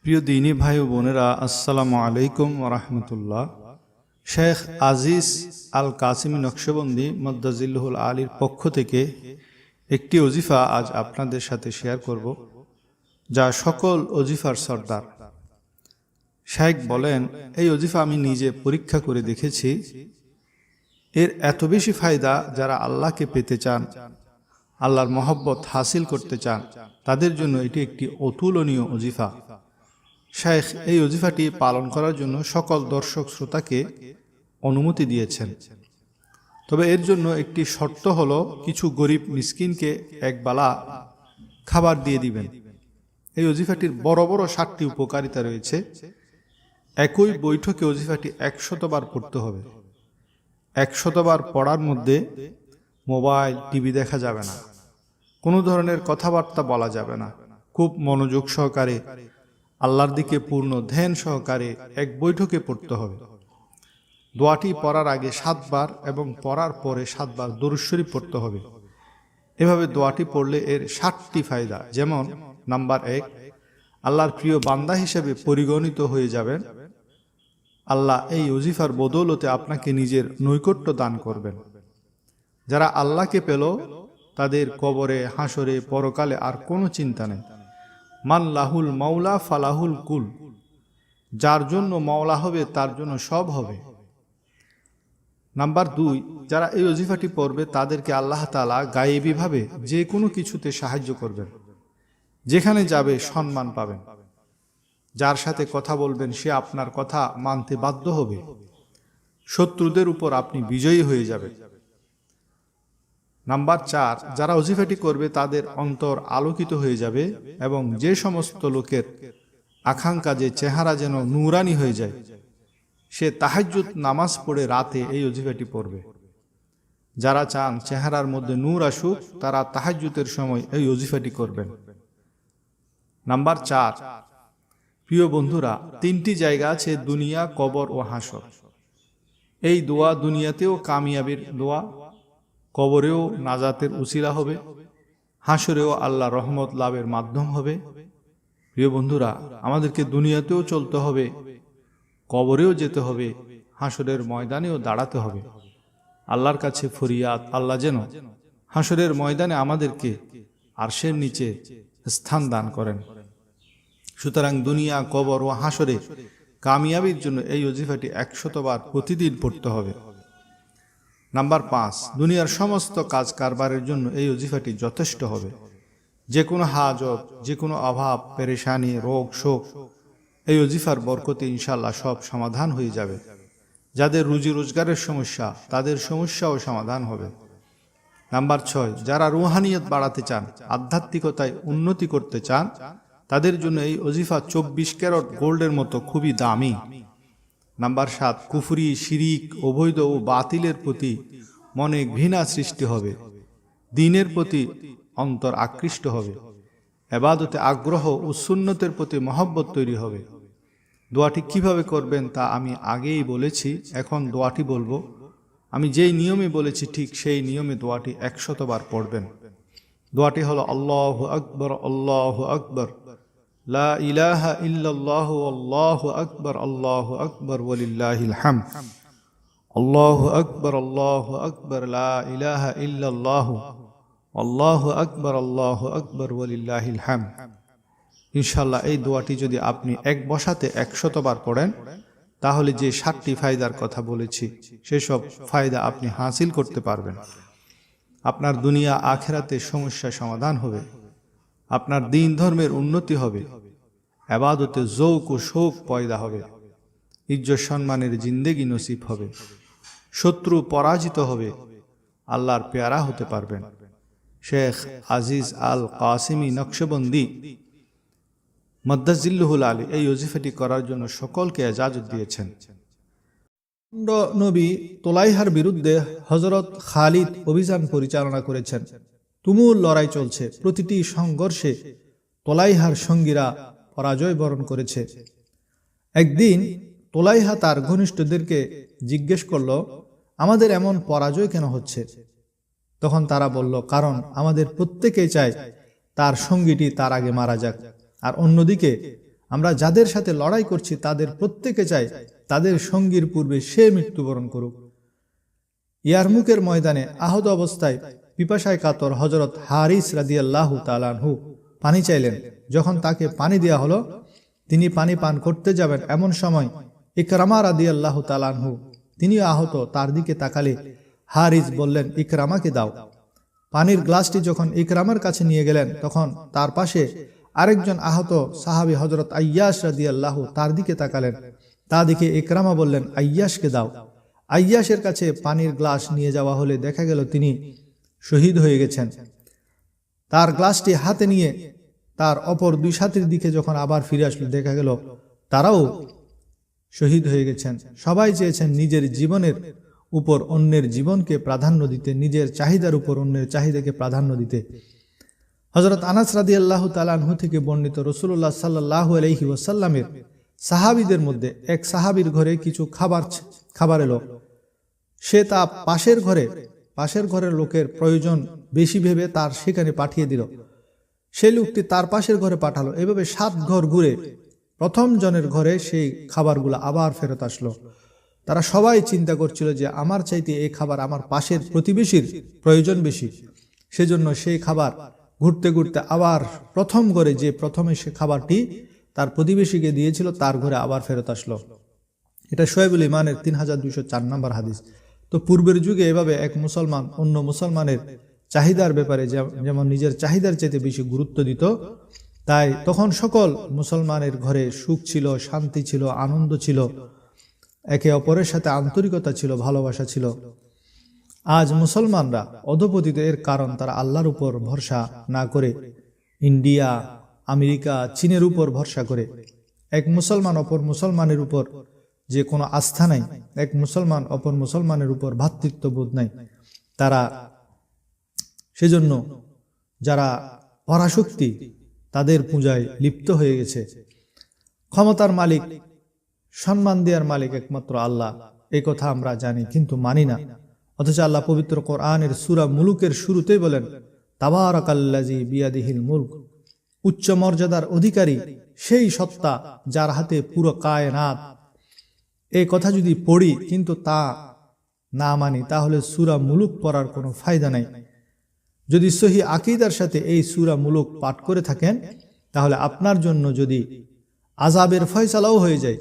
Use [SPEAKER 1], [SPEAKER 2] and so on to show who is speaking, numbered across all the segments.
[SPEAKER 1] প্রিয় দিনী ভাই ও বোনেরা, আসসালামু আলাইকুম ওয়া রাহমাতুল্লাহ। শেখ আজিজ আল কাসিমি নকশবন্দি মদ্দাজিল্লুহুল আলীর পক্ষ থেকে একটি ওজিফা আজ আপনাদের সাথে শেয়ার করব, যা সকল ওজিফার সর্দার। শেখ বলেন, এই ওজিফা আমি নিজে পরীক্ষা করে দেখেছি। এর এত বেশি ফায়দা, যারা আল্লাহকে পেতে চান, আল্লাহর মহব্বত হাসিল করতে চান, তাদের জন্য এটি একটি অতুলনীয় ওজিফা। শেখ এই ওজিফাটি পালন করার জন্য সকল দর্শক শ্রোতাকে অনুমতি দিয়েছেন। তবে এর জন্য একটি শর্ত হলো, কিছু গরিব মিসকিনকে একবেলা খাবার দিয়ে দিবেন। এই ওজিফাটির বড় বড় 7টি উপকারিতা রয়েছে। একই বৈঠকে ওজিফাটি 100 বার পড়তে হবে। 100 বার পড়ার মধ্যে মোবাইল, টিভি দেখা যাবে না, কোনো ধরনের কথাবার্তা বলা যাবে না। খুব মনোযোগ সহকারে আল্লাহর দিকে পূর্ণ ধ্যান সহকারে এক বৈঠকে পড়তে হবে। দোয়াটি পড়ার আগে 7 বার এবং পড়ার পরে 7 বার দরুদ শরীফ পড়তে হবে। এভাবে দোয়াটি পড়লে এর 7টি ফায়দা, যেমন নাম্বার 1, আল্লাহর প্রিয় বান্দা হিসেবে পরিগণিত হয়ে যাবেন। আল্লাহ এই ওজিফার বদৌলতে আপনাকে নিজের নৈকট্য দান করবেন। যারা আল্লাহকে পেল, তাদের কবরে, হাসরে, পরকালে আর কোনো চিন্তা নেই। মান লাহুল মাওলা ফালাহুল কুল, যার জন্য মাওলা হবে তার জন্য সব হবে। নাম্বার 2, যারা এই ওজিফাটি পড়বে তাদেরকে আল্লাহ তাআলা গায়েবীভাবে যে কোনো কিছুতে সাহায্য করবেন। যেখানে যাবে সম্মান পাবেন। যার সাথে কথা বলবেন সে আপনার কথা মানতে বাধ্য হবে। শত্রুদের উপর আপনি বিজয়ী হয়ে যাবেন। নাম্বার 4, যারা ওজিফাটি করবে তাদের অন্তর আলোকিত হয়ে যাবে এবং যে সমস্ত লোকের আকাঙ্ক্ষা যে চেহারা যেন নূরানি হয়ে যায়, সে তাহাজ্জুদ নামাজ পড়ে রাতে এই ওজিফাটি পড়বে। যারা চান চেহারার মধ্যে নূর আসুক, তারা তাহাজ্জুদের সময় এই ওজিফাটি করবেন। নাম্বার 4, প্রিয় বন্ধুরা, 3টি জায়গা আছে, দুনিয়া, কবর ও হাসর। এই দোয়া দুনিয়াতেও কামিয়াবির দোয়া, কবরেও নাজাতের উসিলা হবে, হাসরেও আল্লাহ রহমত লাভের মাধ্যম হবে। প্রিয় বন্ধুরা, আমাদেরকে দুনিয়াতেও চলতে হবে, কবরেও যেতে হবে, হাসরের ময়দানেও দাঁড়াতে হবে। আল্লাহর কাছে ফরিয়াদ, আল্লাহ যেন হাসরের ময়দানে আমাদেরকে আরশের নিচে স্থান দান করেন। সুতরাং দুনিয়া, কবর ও হাসরে কামিয়াবির জন্য এই ওজিফাটি 100 বার প্রতিদিন পড়তে হবে। নাম্বার 5, দুনিয়ার সমস্ত কাজ কারবারের জন্য এই ওজিফাটি যথেষ্ট হবে। যে কোনো হাজত, যে কোনো অভাব, পেরেশানি, রোগ, শোক, এই ওজিফার বরকতে ইনশাআল্লাহ সব সমাধান হয়ে যাবে। যাদের রুজি রোজগারের সমস্যা, তাদের সমস্যাও সমাধান হবে। নাম্বার 6, যারা রুহানিয়ত বাড়াতে চান, আধ্যাত্মিকতায় উন্নতি করতে চান, তাদের জন্য এই ওজিফা 24 ক্যারেট গোল্ডের মতো খুবই দামি। নাম্বার 7, কুফরি, শিরিক, অবৈধ ও বাতিলের প্রতি মনে ঘৃণা সৃষ্টি হবে, দ্বীনের প্রতি অন্তর আকৃষ্ট হবে, ইবাদতে আগ্রহ ও সুন্নতের প্রতি মহব্বত তৈরি হবে। দোয়াটি কিভাবে করবেন তা আমি আগেই বলেছি, এখন দোয়াটি বলবো। আমি যেই নিয়মে বলেছি ঠিক সেই নিয়মে দোয়াটি 100 বার পড়বেন। দোয়াটি হলো, আল্লাহু আকবার, আল্লাহু আকবার, লা ইলাহা ইল্লাল্লাহু, আল্লাহু আকবার, আল্লাহু আকবার, ওয়ালিল্লাহিল হামদ। আল্লাহু আকবার, আল্লাহু আকবার, লা ইলাহা ইল্লাল্লাহু, আল্লাহু আকবার, আল্লাহু আকবার, ওয়ালিল্লাহিল হামদ। ইনশাআল্লাহ এই দোয়াটি যদি আপনি এক বসাতে 100 বার পড়েন, তাহলে যে 7টি ফায়দার কথা বলেছি সেসব ফায়দা আপনি হাসিল করতে পারবেন। আপনার দুনিয়া আখেরাতে সমস্যা সমাধান হবে, আপনার দ্বীন ধর্মের উন্নতি হবে, ইবাদতে যৌক ও শৌক পয়দা হবে, ইজ্জত সম্মানের জিন্দেগি নসিব হবে, শত্রু পরাজিত হবে, আল্লাহর পেয়ারা হতে পারবেন। শেখ আজিজ আল কাসিমি নকশবন্দি মদ্দাজিল্লুহুল আলী এই ওজিফাটি করার জন্য সকলকে ইজাজত দিয়েছেন। নবী তোলাইহার বিরুদ্ধে হযরত খালিদ অভিযান পরিচালনা করেছেন। তুমুল লড়াই চলছে। প্রতিটি সংঘর্ষে তোলাইহার সঙ্গীরা পরাজয় বরণ করেছে। একদিন তোলাইহা তার ঘনিষ্ঠদেরকে জিজ্ঞেস করল, আমাদের এমন পরাজয় কেন হচ্ছে? তখন তারা বলল, কারণ আমাদের প্রত্যেকেই চায় তার সঙ্গীটি তার আগে মারা যাক, আর অন্যদিকে আমরা যাদের সাথে লড়াই করছি তাদের প্রত্যেকে চাই তাদের সঙ্গীর পূর্বে সে মৃত্যুবরণ করুক। ইয়ারমুকের ময়দানে আহত অবস্থায় পিপাসায় কাতর হযরত হারিস রাদিয়াল্লাহু তাআলা আনহু পানি চাইলেন। যখন তাকে পানি দেয়া হলো, তিনি পানি পান করতে যাবেন, এমন সময় ইকরামা রাদিয়াল্লাহু তাআলা আনহু তিনিও আহত। তার দিকে তাকালে হারিস বললেন, ইকরামাকে দাও। পানির গ্লাসটি যখন ইকরামার কাছে নিয়ে গেলেন, তখন তার পাশে আরেকজন আহত সাহাবী হযরত আইয়াশ রাদিয়াল্লাহু তার দিকে তাকালেন। তা দেখে ইকরামা বললেন, আইয়াশকে দাও। আইয়াশের কাছে পানির গ্লাস নিয়ে যাওয়া হলে দেখা গেল তিনি শহীদ হয়ে গেছেন। তার গ্লাসটি হাতে নিয়ে তার অপর দুই সাথীর দিকে যখন আবার ফিরে আসলো, দেখা গেল তারাও শহীদ হয়ে গেছেন। সবাই চেয়েছেন নিজের জীবনের উপর অন্যের জীবনকে প্রাধান্য দিতে, নিজের চাহিদার উপর অন্যের চাহিদাকে প্রাধান্য দিতে। হযরত আনাস রাদিয়াল্লাহু তাআলা আনহু থেকে বর্ণিত, রাসূলুল্লাহ সাল্লাল্লাহু আলাইহি ওয়াসাল্লামের সাহাবীদের মধ্যে এক সাহাবীর ঘরে কিছু খাবার এলো। সে তা পাশের ঘরের লোকের প্রয়োজন বেশি ভেবে তার সেখানে পাঠিয়ে দিল। সেই লোকটি তার পাশের ঘরে পাঠালো। এভাবে 7 ঘর ঘুরে প্রথম জনের ঘরে সেই খাবারগুলো আবার ফেরত আসলো। তারা সবাই চিন্তা করছিল যে আমার চাইতে এই খাবার আমার পাশের প্রতিবেশীর প্রয়োজন বেশি। সেজন্য সেই খাবার ঘুরতে ঘুরতে আবার প্রথম ঘরে, যে প্রথমে সে খাবারটি তার প্রতিবেশীকে দিয়েছিল, তার ঘরে আবার ফেরত আসলো। এটা শোয়েবুল ইমানের 3204 নম্বর হাদিস। তো পূর্বের যুগে এভাবে এক মুসলমান অন্য মুসলমানের চাহিদার ব্যাপারে যেমন নিজের চাহিদার চাইতে বেশি গুরুত্ব দিত, তাই তখন সকল মুসলমানের ঘরে সুখ ছিল, শান্তি ছিল, আনন্দ ছিল, একে অপরের সাথে আন্তরিকতা ছিল, ভালোবাসা ছিল। আজ মুসলমানরা অধপতিত, এর কারণ তারা আল্লাহর উপর ভরসা না করে ইন্ডিয়া, আমেরিকা, চীনের উপর ভরসা করে। এক মুসলমান অপর মুসলমানের উপর যে কোনো আস্থা নাই, এক মুসলমান অপর মুসলমানের উপর ভ্রাতৃত্ববোধ নাই। তারা সেজন্য যারা পরাশক্তি তাদের পূজায় লিপ্ত হয়ে গেছে। ক্ষমতার মালিক, সম্মান দেওয়ার মালিক একমাত্র আল্লাহ, এই কথা আমরা জানি কিন্তু মানি না। অথচ আল্লাহ পবিত্র কোরআনের সূরা মুলুকের শুরুতেই বলেন, তাবারাকাল্লাযী বিয়াদিহিল মুলক, উচ্চ মর্যাদার অধিকারী সেই সত্তা যার হাতে পুরো কায়নাত। এই কথা যদি পড়ি কিন্তু তা না মানি, তাহলে সূরা মুলুক পড়ার কোনো ফায়দা নাই। যদি সহি আকীদার সাথে এই সূরা মুলুক পাঠ করে থাকেন, তাহলে আপনার জন্য যদি আযাবের ফয়সালাও হয়ে যায়,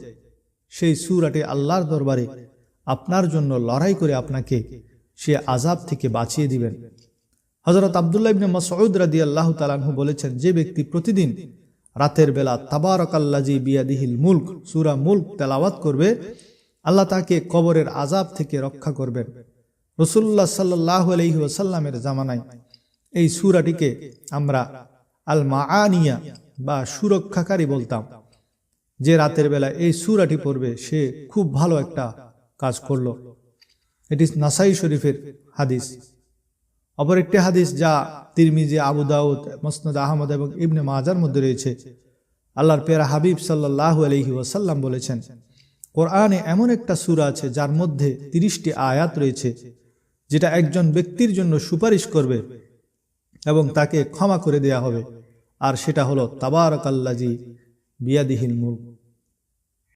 [SPEAKER 1] সেই সূরাটি আল্লাহর দরবারে আপনার জন্য লড়াই করে আপনাকে সে আযাব থেকে বাঁচিয়ে দিবেন। হযরত আব্দুল্লাহ ইবনে মাসউদ রাদিয়াল্লাহু তাআলা আনহু বলেছেন, যে ব্যক্তি প্রতিদিন রাতের বেলা তাবারাকাল্লাযী বিয়াদিহিল মুলক সূরা মুলক তেলাওয়াত করবে, আল্লাহ তাকে কবরের আযাব থেকে রক্ষা করবেন। রাসূলুল্লাহ সাল্লাল্লাহু আলাইহি ওয়াসাল্লামের জামানায় এই সূরাটিকে আমরা আল মাআনিয়া বা সুরক্ষাকারী বলতাম। যে রাতের বেলা এই সূরাটি পড়বে সে খুব ভালো একটা কাজ করলো। এটি নাসাই শরীফের হাদিস। অপর একটি হাদিস যা তিরমিজি, আবু দাউদ, মুসনাদ আহমদ এবং ইবনে মাজার মধ্যে রয়েছে, আল্লাহর পেয়ারা হাবিব সাল্লাল্লাহু আলাইহি ওয়াসাল্লাম বলেছেন, কোরআনে এমন একটা সূরা আছে যার মধ্যে 30টি আয়াত রয়েছে, যেটা একজন ব্যক্তির জন্য সুপারিশ করবে এবং তাকে ক্ষমা করে দেয়া হবে, আর সেটা হলো তাবারাকাল্লাযী বিয়াদিহিল মুলক।